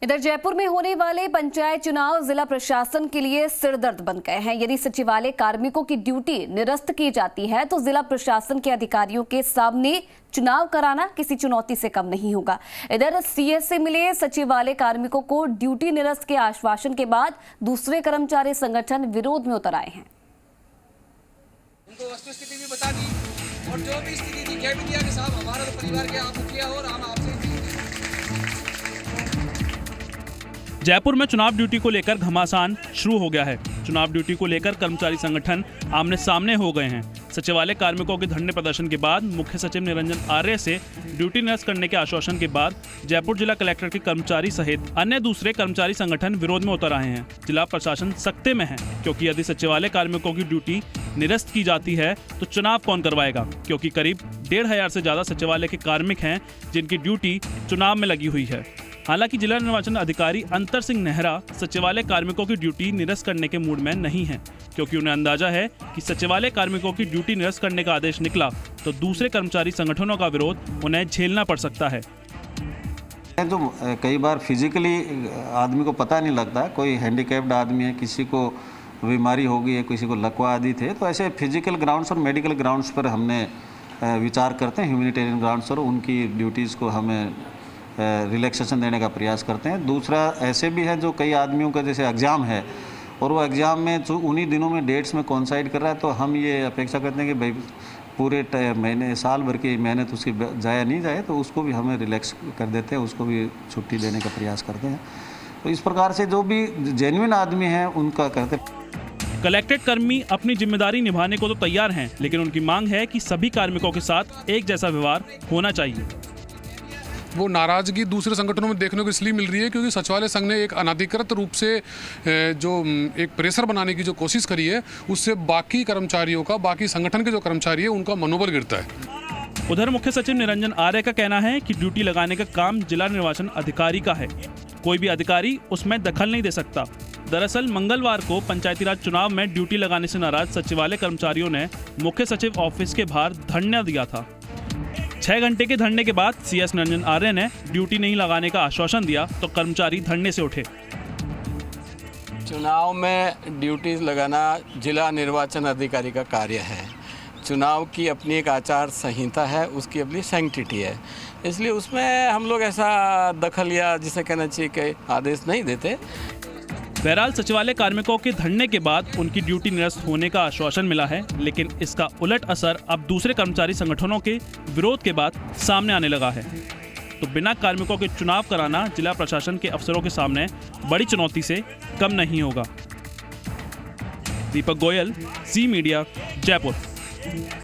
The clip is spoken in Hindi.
इधर जयपुर में होने वाले पंचायत चुनाव जिला प्रशासन के लिए सिरदर्द बन गए हैं। यदि सचिवालय कार्मिकों की ड्यूटी निरस्त की जाती है तो जिला प्रशासन के अधिकारियों के सामने चुनाव कराना किसी चुनौती से कम नहीं होगा। इधर सीएस से मिले सचिवालय कार्मिकों को ड्यूटी निरस्त के आश्वासन के बाद दूसरे कर्मचारी संगठन विरोध में उतर आए हैं। उनको वस्तुस्थिति भी बता दी और जो भी स्थिति थी कह भी दिया कि साहब हमारा तो परिवार के आप मुखिया हो और हम आपसे। जयपुर में चुनाव ड्यूटी को लेकर घमासान शुरू हो गया है। चुनाव ड्यूटी को लेकर कर्मचारी संगठन आमने सामने हो गए हैं। सचिवालय कार्मिकों के धरने प्रदर्शन के बाद मुख्य सचिव निरंजन आर्य से ड्यूटी निरस्त करने के आश्वासन के बाद जयपुर जिला कलेक्टर के कर्मचारी सहित अन्य दूसरे कर्मचारी संगठन विरोध में उतर आए हैं। जिला प्रशासन सख्ते में है क्योंकि यदि सचिवालय कार्मिकों की ड्यूटी निरस्त की जाती है तो चुनाव कौन करवाएगा, क्योंकि करीब 1500 से ज्यादा सचिवालय के कार्मिक हैं जिनकी ड्यूटी चुनाव में लगी हुई है। हालांकि जिला निर्वाचन अधिकारी अंतर सिंह नेहरा सचिवालय कार्मिकों की ड्यूटी निरस्त करने के मूड में नहीं है, क्योंकि उन्हें अंदाजा है कि सचिवालय कार्मिकों की ड्यूटी निरस्त करने का आदेश निकला तो दूसरे कर्मचारी संगठनों का विरोध उन्हें झेलना पड़ सकता है। तो कई बार फिजिकली आदमी को पता नहीं लगता, कोई हैंडीकैप्ड आदमी है, किसी को बीमारी हो गई है, किसी को लकवा आदि थे, तो ऐसे फिजिकल ग्राउंड्स और मेडिकल ग्राउंड्स पर हमने विचार करते हैं, ह्यूमैनिटेरियन ग्राउंड्स पर उनकी ड्यूटीज़ को हमें रिलैक्सेशन देने का प्रयास करते हैं। दूसरा ऐसे भी है जो कई आदमियों का जैसे एग्ज़ाम है और वो एग्ज़ाम में जो उन्हीं दिनों में डेट्स में कोइंसाइड कर रहा है, तो हम ये अपेक्षा करते हैं कि भाई पूरे महीने साल भर की मेहनत उसकी जाया नहीं जाए, तो उसको भी हमें रिलैक्स कर देते हैं, उसको भी छुट्टी देने का प्रयास करते हैं। तो इस प्रकार से जो भी जेन्युइन आदमी हैं उनका करते हैं। कलेक्टेड कर्मी अपनी जिम्मेदारी निभाने को तो तैयार हैं, लेकिन उनकी मांग है कि सभी कार्मिकों के साथ एक जैसा व्यवहार होना चाहिए। वो नाराजगी दूसरे संगठनों में देखने को इसलिए मिल रही है क्योंकि सचिवालय संघ ने एक अनाधिकृत रूप से जो एक प्रेशर बनाने की जो कोशिश करी है, उससे बाकी कर्मचारियों का, बाकी संगठन के जो कर्मचारी है उनका मनोबल गिरता है। उधर मुख्य सचिव निरंजन आर्य का कहना है कि ड्यूटी लगाने का काम जिला निर्वाचन अधिकारी का है, कोई भी अधिकारी उसमें दखल नहीं दे सकता। दरअसल मंगलवार को पंचायती राज चुनाव में ड्यूटी लगाने से नाराज सचिवालय कर्मचारियों ने मुख्य सचिव ऑफिस के बाहर धरना दिया था। 6 घंटे के धरने के बाद सीएस निरंजन आर्य ने ड्यूटी नहीं लगाने का आश्वासन दिया तो कर्मचारी धरने से उठे। चुनाव में ड्यूटी लगाना जिला निर्वाचन अधिकारी का कार्य है। चुनाव की अपनी एक आचार संहिता है, उसकी अपनी सैंक्टिटी है, इसलिए उसमें हम लोग ऐसा दखल या जिसे कहना चाहिए कि आदेश नहीं देते। बहरहाल सचिवालय कार्मिकों के धरने के बाद उनकी ड्यूटी निरस्त होने का आश्वासन मिला है, लेकिन इसका उलट असर अब दूसरे कर्मचारी संगठनों के विरोध के बाद सामने आने लगा है। तो बिना कार्मिकों के चुनाव कराना जिला प्रशासन के अफसरों के सामने बड़ी चुनौती से कम नहीं होगा। दीपक गोयल, ज़ी मीडिया, जयपुर।